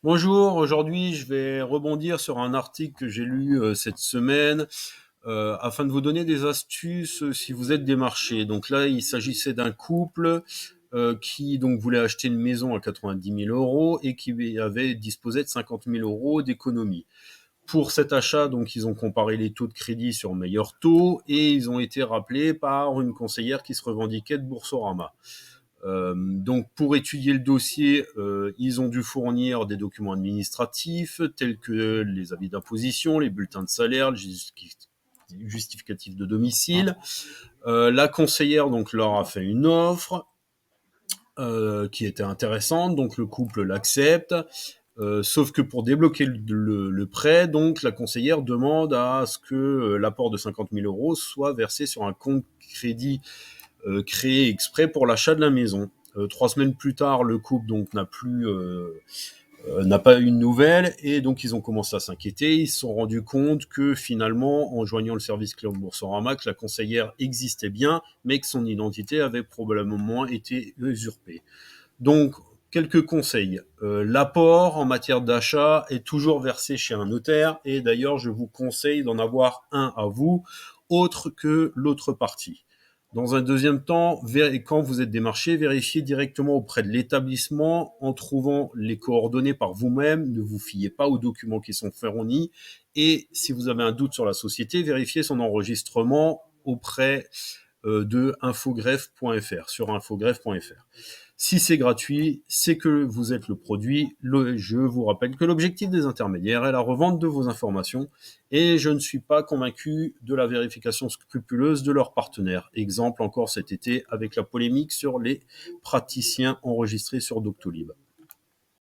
Bonjour, aujourd'hui je vais rebondir sur un article que j'ai lu cette semaine afin de vous donner des astuces si vous êtes démarché. Donc là, il s'agissait d'un couple qui donc voulait acheter une maison à 90 000 euros et qui avait disposé de 50 000 euros d'économie. Pour cet achat, donc, ils ont comparé les taux de crédit sur meilleur taux et ils ont été rappelés par une conseillère qui se revendiquait de Boursorama. Donc, pour étudier le dossier, ils ont dû fournir des documents administratifs tels que les avis d'imposition, les bulletins de salaire, le justificatif de domicile. La conseillère donc leur a fait une offre qui était intéressante, donc le couple l'accepte. Sauf que pour débloquer le prêt, donc la conseillère demande à ce que l'apport de 50 000 euros soit versé sur un compte crédit créé exprès pour l'achat de la maison. 3 semaines plus tard, le couple donc n'a pas eu de nouvelles et donc ils ont commencé à s'inquiéter. Ils se sont rendus compte que finalement, en joignant le service client de Boursorama, que la conseillère existait bien, mais que son identité avait probablement été usurpée. Donc, quelques conseils. L'apport en matière d'achat est toujours versé chez un notaire et d'ailleurs, je vous conseille d'en avoir un à vous, autre que l'autre partie. Dans un deuxième temps, quand vous êtes démarché, vérifiez directement auprès de l'établissement en trouvant les coordonnées par vous-même. Ne vous fiez pas aux documents qui sont fournis. Et si vous avez un doute sur la société, vérifiez son enregistrement auprès de infogreffe.fr, sur infogreffe.fr. Si c'est gratuit, c'est que vous êtes le produit. Je vous rappelle que l'objectif des intermédiaires est la revente de vos informations et je ne suis pas convaincu de la vérification scrupuleuse de leurs partenaires. Exemple encore cet été avec la polémique sur les praticiens enregistrés sur Doctolib.